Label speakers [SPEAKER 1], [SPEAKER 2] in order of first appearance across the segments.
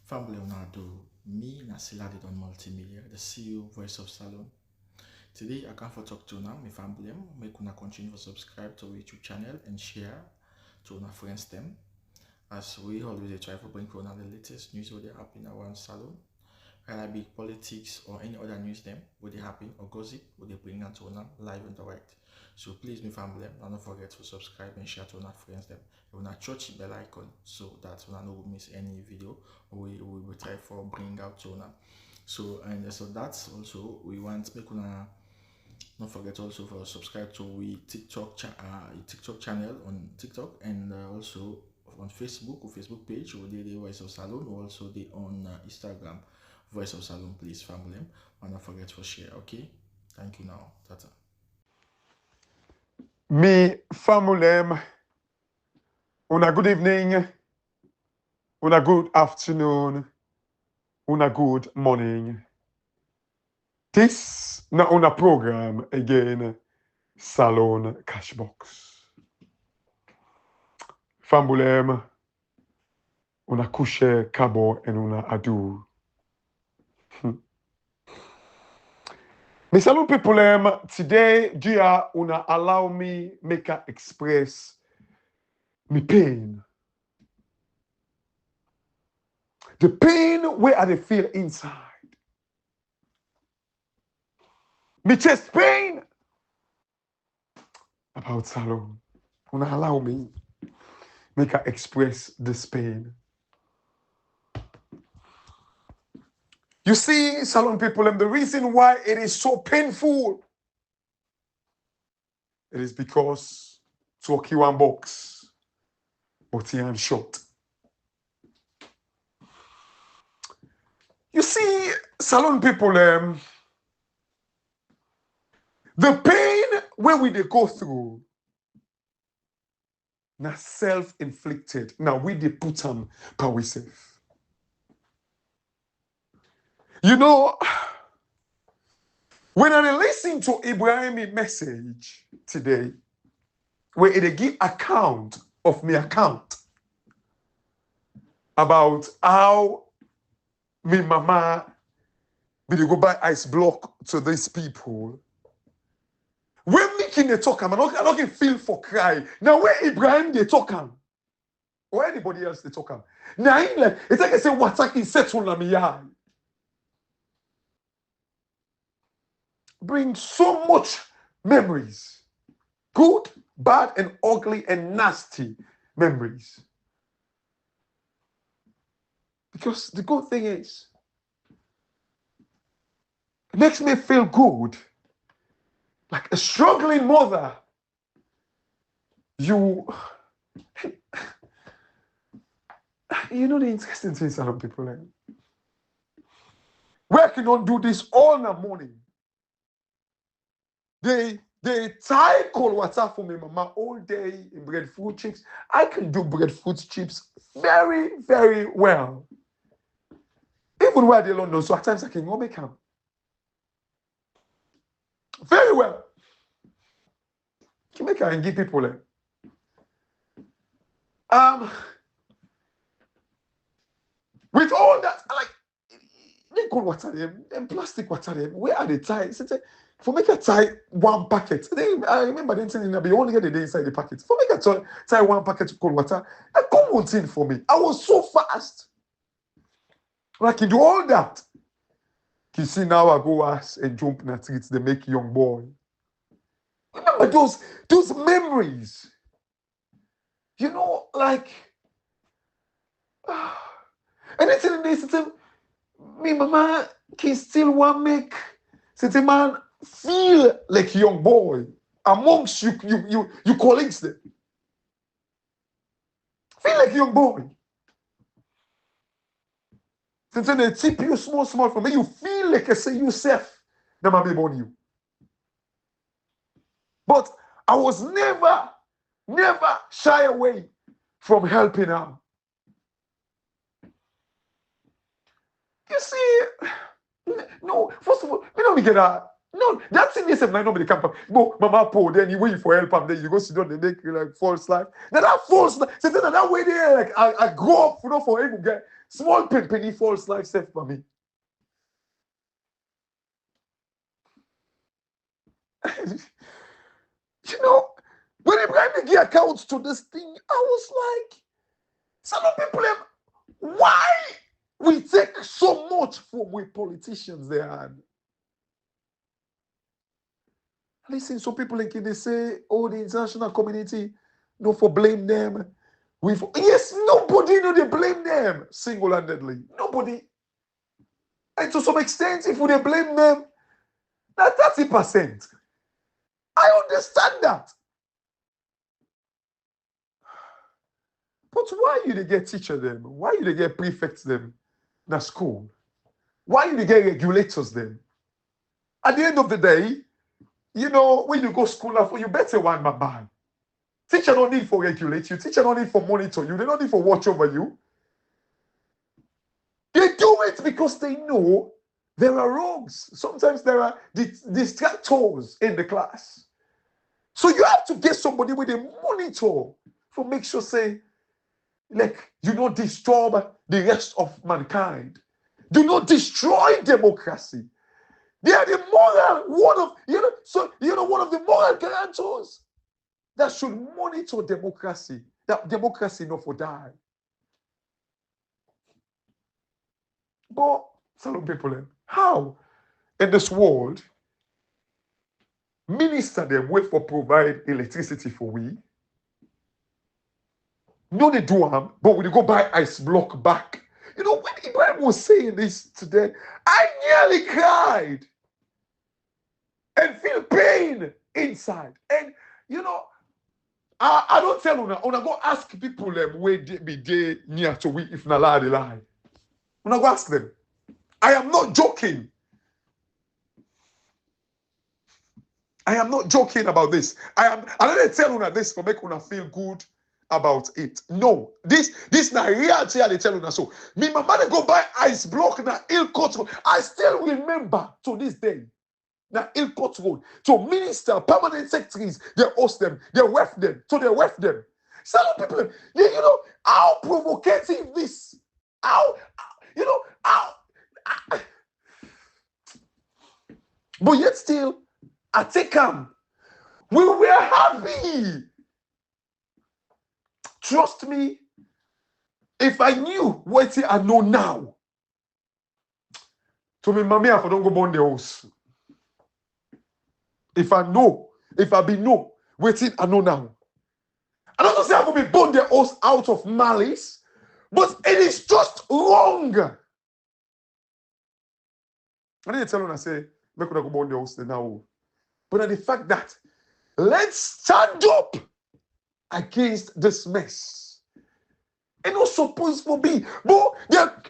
[SPEAKER 1] Family Leonardo, me Nasila did on multimedia, the CEO voice of Salon. Today I come for talk to now, my family, make una continue to subscribe to our YouTube channel and share to our friends them. As we always try to bring for the latest news what they happen around Salon, whether it be politics or any other news them, what they happen or gossip, what they bring out to live and direct. So please, my family, don't forget to subscribe and share to our friends them. You wanna touch the bell icon so that you don't miss any video we will try for bring out to now. So that's also we want make una don't forget also for subscribe to we TikTok channel on TikTok and also on Facebook or Facebook page or the Voice of Salon or also the on Instagram Voice of Salon. Please family, and don't forget to share. Okay, thank you now. Tata.
[SPEAKER 2] Me family, una good evening, una good afternoon, una good morning. This na una program again, Salone CashBox. Family, una couche cabo and una adu. Me salon people, today, dear, una allow me make a express me pain. The pain where I feel inside. Me chest pain about salon. Una allow me make I express this pain. You see, salon people, and the reason why it is so painful, it is because talk you one box, but you am short. You see, salon people, the pain where we they go through, na self-inflicted. Now we they put them by ourselves. You know, when I listen to Ibrahim's message today, where it give account of me account about how me mama be go buy ice block to these people. When making the talk, I'm not feel for cry. Now where Ibrahim they talk or anybody else they talk now like it's like I say what I can settle on me eye. Bring so much memories, good, bad, and ugly and nasty memories. Because the good thing is, it makes me feel good. Like a struggling mother, you know the interesting thing, some people where can not do this all the morning. They tie cold water for me, mama, all day in breadfruit chips. I can do breadfruit chips very, very well. Even where they don't know, so at times I can go make them very well. You make and give people with all that, like they cold water them and plastic water them. Where are they tied? For make a tie one packet. I remember them saying that you only get the day inside the packet. For make a tie one packet of cold water, a common thing for me. I was so fast. Like you do all that. You see now I go ask and jump in the streets, they make young boy. Remember those memories. You know, like and it's in this, me mama can still want make a man feel like a young boy amongst you colleagues them. Feel like a young boy. Since they tip you small from me, you feel like I say yourself, that might be born you. But I was never shy away from helping her. You see, no, first of all, me get a No, that's in this might not be the camp. Go, mama po, then you wait for help, and then you go sit down, they make like false life. Then that false life, so then that way there, like I grow up, for him get small penny false life self for me. When Ibrahim give accounts to this thing, I was like, some people have, why we take so much from we politicians they had. Listen, some people like they say, oh, the international community, no for blame them. Yes, nobody know they blame them single-handedly. Nobody. And to some extent, if we blame them, that's 30%. I understand that. But why you they get teacher them? Why you they get prefects them in a school? Why you they get regulators them? At the end of the day, when you go school now, you better one my man. Teacher don't need for regulate you. Teacher don't need for monitor you. They don't need for watch over you. They do it because they know there are wrongs. Sometimes there are distractors in the class. So you have to get somebody with a monitor to make sure, say, like, you don't disturb the rest of mankind. Do not destroy democracy. They are the moral, one of the moral guarantors that should monitor democracy. That democracy not for die. But some people, how in this world, minister them wait for provide electricity for we. No, they do them, but when you go buy ice block back. When Ibrahim was saying this today, I nearly cried and feel pain inside. And I don't tell you now. When I go ask people where they be there near to we if not lie, they lie. When I go ask them, I am not joking. I am not joking about this. I don't tell you this for make you feel good about it. No, this na reality. They tell you so. Me, my mother go buy ice block na Ilcourt Road. I still remember to this day. Now, Ilcourt Road, to minister, permanent secretaries, they host them, they wef them, so they wef them. Some people, how provocative this, but yet still, I take them. We were happy. Trust me, if I knew what I know now, to me, mommy, I don't go burn the house. If I know, waiting, I know now. I don't say I'm going to be burn the house out of malice, but it is just wrong. I didn't tell you, I say, make go burn the house now. But the fact that let's stand up against this mess. It was supposed to be. But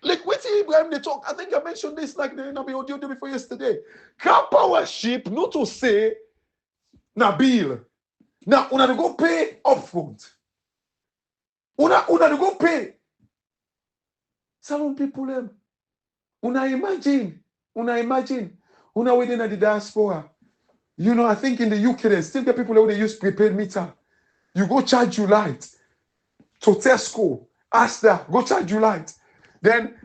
[SPEAKER 2] like what Ibrahim they talk. I think I mentioned this like the audio before yesterday. Car power ship, not to say Nabil. Now una to go pay upfront. Una to go pay. Some people them. Una imagine. Una within the diaspora. I think in the UK they still get people who they use prepaid meter. You go charge you light to Tesco. Asda, go charge you light. Then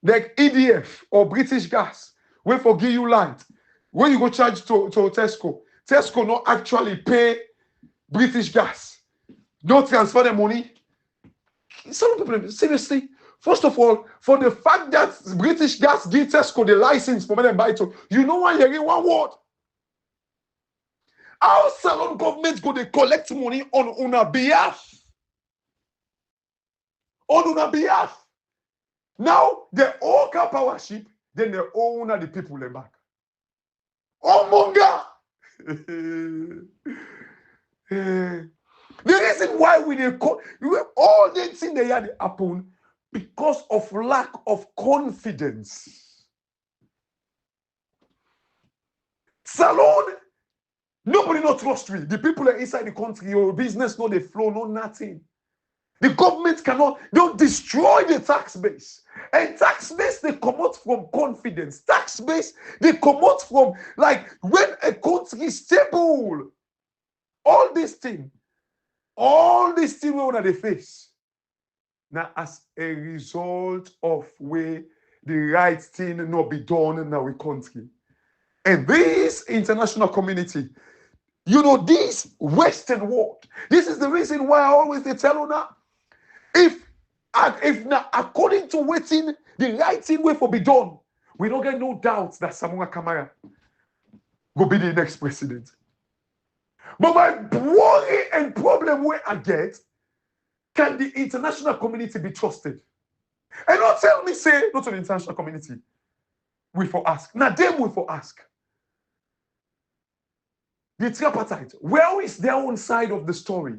[SPEAKER 2] like EDF or British Gas, we forgive you light. When you go charge to Tesco, Tesco not actually pay British Gas. Don't transfer the money. Some people, seriously, first of all, for the fact that British Gas give Tesco the license for them buy to, why you hear one word? Our salon government go they collect money on our behalf. On our behalf. Now, they all car power ship, then they own the people them back. Oh, monga! The reason why all the things they had happen because of lack of confidence. Salon, nobody not trust me. The people are inside the country, your business, no they flow, no nothing. The government cannot, don't destroy the tax base. And tax base, they come out from confidence. Tax base, they come out from, like, when a country is stable. All these things we want to face. Now, as a result of where the right thing not be done in our country. And this international community, you know, this Western world, this is the reason why I always tell you now, if now, according to waiting, the right thing way for be done, we don't get no doubts that Samoa Kamara will be the next president. But my worry and problem where I get, can the international community be trusted? And don't tell me, say, not to the international community, we for ask. Now them we for ask. The tripartite, where is their own side of the story?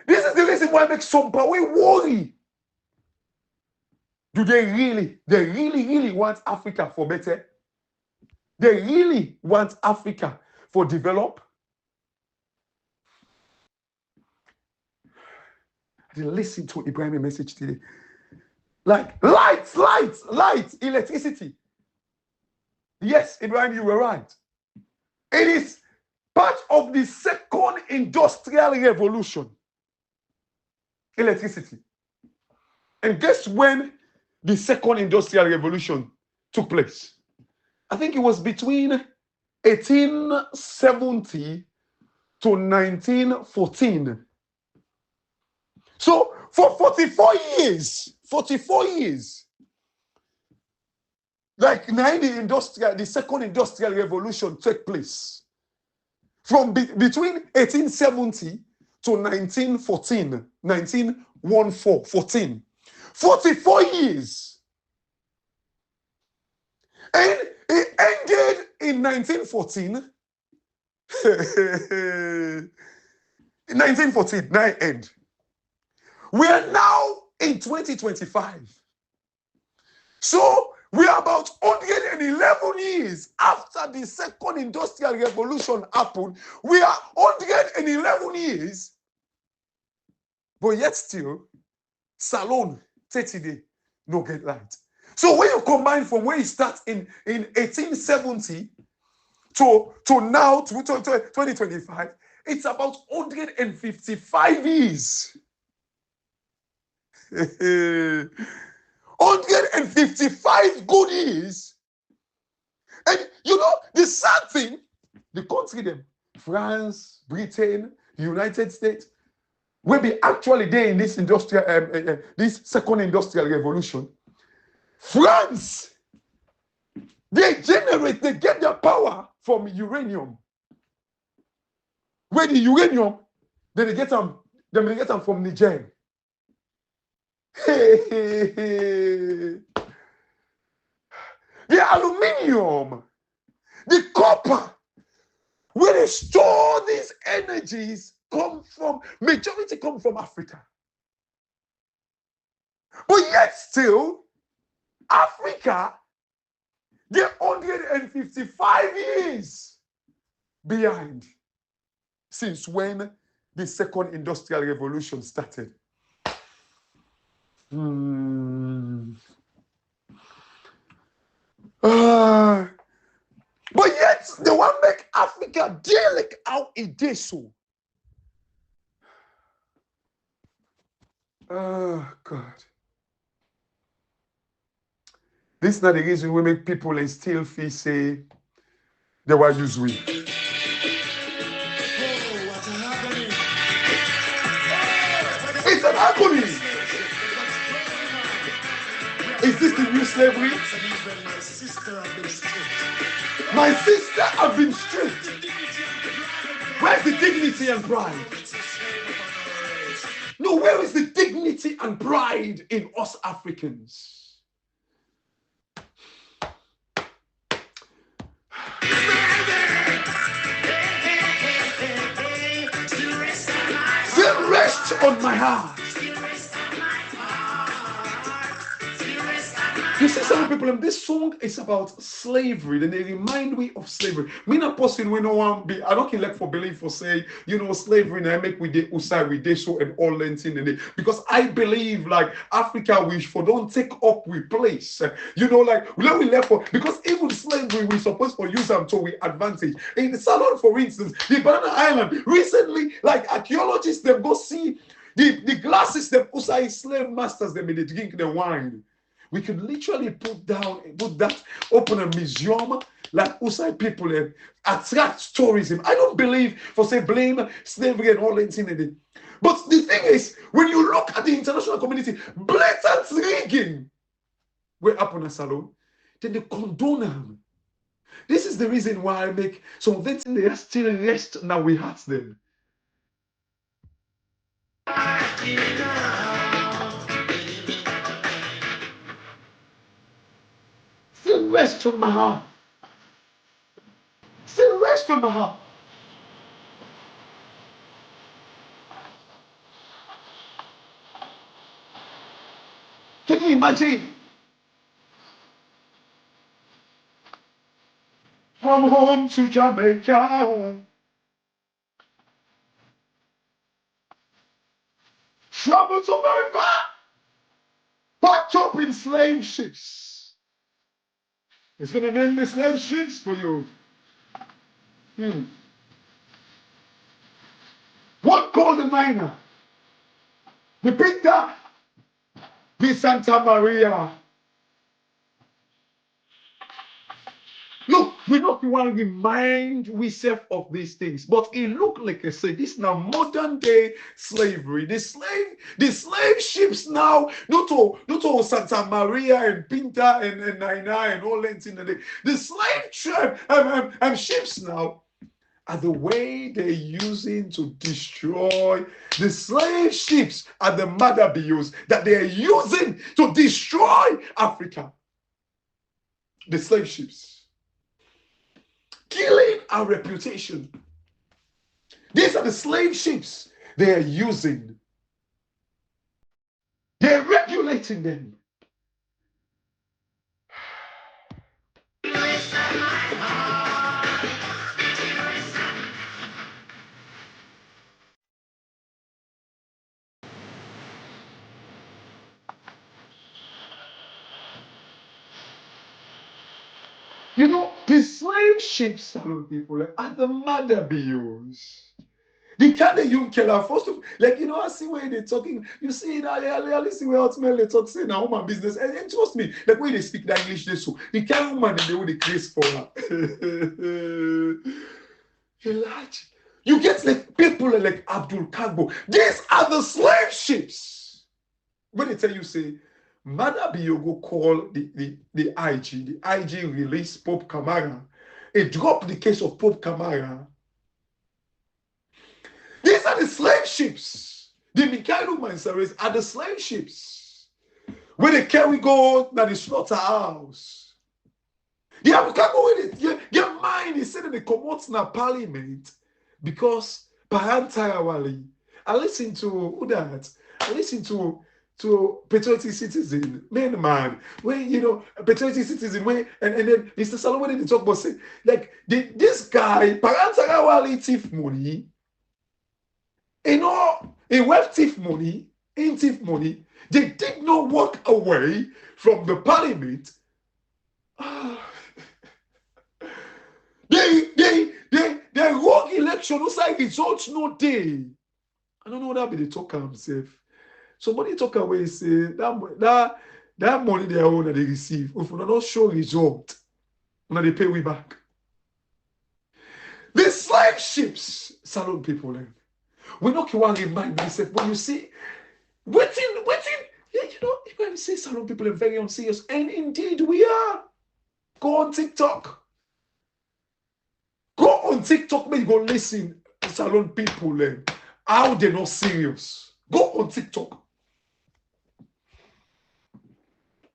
[SPEAKER 2] This is the reason why I make some power worry. Do they really want Africa for better? They really want Africa for develop? I didn't listen to Ibrahim's message today. Like, lights, electricity. Yes, Ibrahim, you were right. It is part of the second industrial revolution. Electricity. And guess when the second industrial revolution took place? I think it was between 1870 to 1914. So for 44 years, like the second industrial revolution took place. From between 1870 to 1914, 1914, 44 years. And it ended in 1914. 1914, now it end. We are now in 2025. So we are about 111 years after the second industrial revolution happened. We are 111 years. But yet still, salone, 30 days, no get light. So when you combine from where it starts in 1870 to now, to 2025, it's about 155 years. 155 good years. And you know, the sad thing, the country them, France, Britain, United States, will be actually there in this industrial, this second industrial revolution. France, they get their power from uranium. Where the uranium, then they get them from Niger. The aluminium, the copper, where they store these energies majority come from Africa. But yet still, Africa, they're 155 years behind since when the second industrial revolution started. But yet, they want to make Africa deal like how it did so. Oh, God. This is not the reason we make people and still feel say they were used with. It's an agony. Is this the new slavery? My sister have been stripped. Where's the dignity and pride? No, where is the dignity and pride in us Africans? Still rest on my heart. You see, some people, this song is about slavery. Then they remind me of slavery. Me not person we no one be. I don't care like for believe for say, you know, slavery. And I make we de usai we de so and all lengthen in it because I believe like Africa we for don't take up we place. You know, like where we left for because even slavery we supposed to use them to we advantage. In the Salone, for instance, the Banana Island recently, like archaeologists them go see the glasses them usai slave masters them in the drink the wine. We could literally put that, open a museum, like Usai people attract tourism. I don't believe for say blame slavery and all that in it. But the thing is, when you look at the international community, blatant rigging will happen in Salone, then they condone them. This is the reason why I make some of them they still rest now we heart them. Still rest from my heart. Still rest from my heart. Can you imagine? From home to Jamaica, travel to America, packed up in slave ships. It's gonna name the slave ships for you. What called the miner? The Pinta, the Santa Maria. Look, we not want to remind ourselves of these things, but it look like I say this now modern day slavery. The slave ships now, not all Santa Maria and Pinta and Naina and all that in the slave tribe ships now are the way they're using to destroy the slave ships are the MAADA BUs that they're using to destroy Africa. The slave ships. Killing our reputation. These are the slave ships they are using. They're regulating them. You know, the slave ships, Salone people, are the MAADA BUs. The kind of young killer, first of like, you know, I see where they're talking. You see it, I listen where ultimately they talk, say, now, woman business. And trust me, like, when they speak that English, they so. The kind of woman, they will decrease for her. You get like people like Abdul Kagbo. These are the slave ships. When they tell you, say, MAADA Biyogo call the IG. The IG released Pope Kamara. It dropped the case of Pope Kamara. These are the slave ships. The Mikhailo Mansares are the slave ships. Where they carry go to the slaughterhouse. The Abukago with it. Your mind is saying they come out in the parliament because Parantarawali. I listen to who that? I listen to patriotic citizen, man. When you know patriotic citizen, when and then Mr. Salome they talk about say like this guy Parantarawali thief money. You know, a wealth thief money, in thief money, they did not walk away from the parliament. They rogue election, no side results no day. I don't know what that be the talker himself. Somebody talk away say that money they own that they receive. If we not show result, when they pay we back. The slave ships, Salone people. We not want to remind myself, but you see, waiting, yeah, you know, you can say Salone people are very unserious, and indeed we are. Go on TikTok. Go on TikTok, man, go listen to Salone people, how they're not serious. Go on TikTok.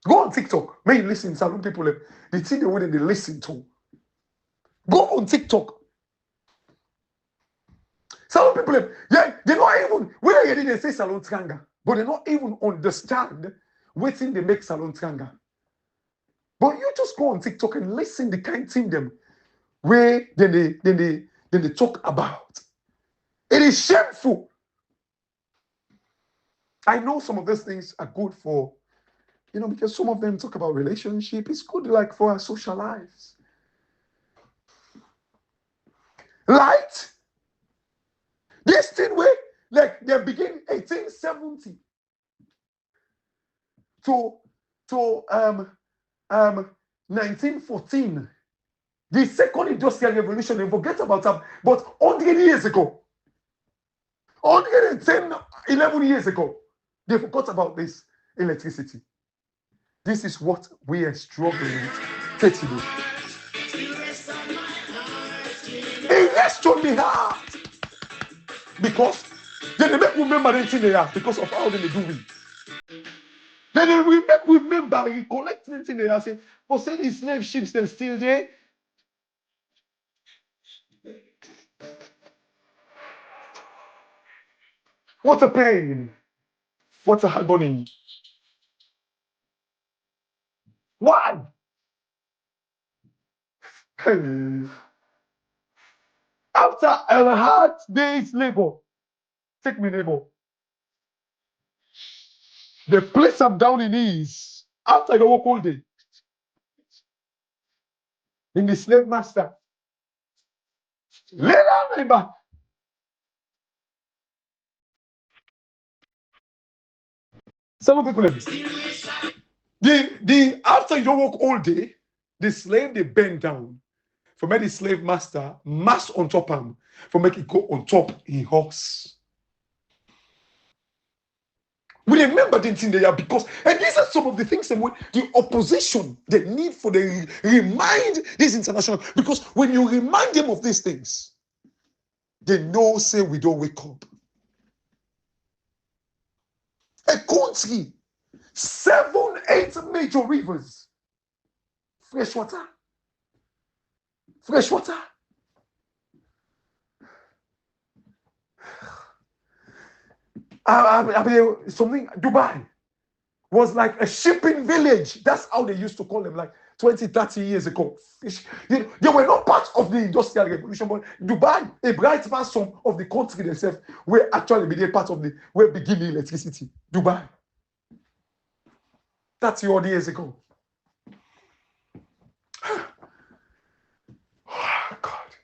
[SPEAKER 2] Go on TikTok, man, listen to Salone people, the thing the way they listen to. Go on TikTok. Salone people, yeah, they not even, when they say Salone Tranga, but they not even understand what thing they make Salone Tranga. But you just go on TikTok and listen the kind thing them where then they talk about. It is shameful. I know some of those things are good for, because some of them talk about relationship. It's good like for our social lives. Right? This thing where like they begin 1870 to 1914. The second industrial revolution, they forget about them, but 100 years ago, 110, 11 years ago, they forgot about this electricity. This is what we are struggling with today. It rests on the heart. Because then they make remember anything they are because of how they do it. Then we make remember, we collect anything they are saying, but say the slave ships they're still there. What a pain. What a agony. Why? After a hard day's labor, take me neighbor. They place them down in ease. After you work all day. In the slave master. Lay down neighbor. Some people have the after you don't work all day, the slave they bend down. For make the slave master mass on top him, for make it go on top in horse. We remember the thing they are because, and these are some of the things that the opposition they need for the remind this international, because when you remind them of these things, they know say we don't wake up. A country, 7, 8 major rivers, fresh water. Fresh water. I mean, something, Dubai was like a shipping village. That's how they used to call them, like 20, 30 years ago. They were not part of the industrial revolution, but Dubai, a bright man, some of the country themselves, were actually part of were beginning electricity. Dubai. 30 odd years ago. Oh, God.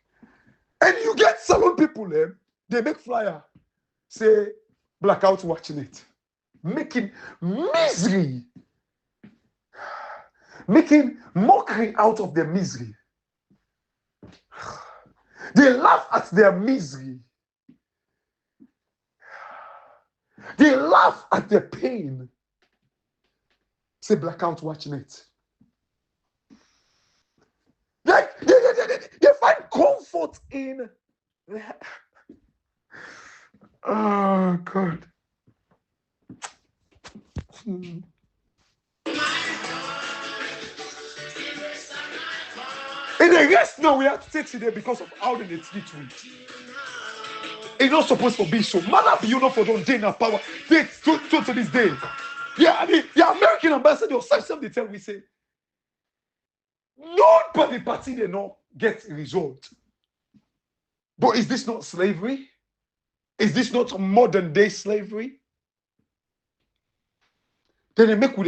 [SPEAKER 2] And you get salon people, they make flyer, say, blackout watching it. Making misery. Making mockery out of their misery. They laugh at their misery. They laugh at their pain. Say blackout watching it. Like they find comfort in. Oh God. In the rest now we have to take today because of how they treat we. It's not supposed to be so. Man, be you know for don't gain power. They to this day. Yeah, the American ambassador sometimes they tell me say, nobody party they not get result. But is this not slavery? Is this not modern day slavery? Then they make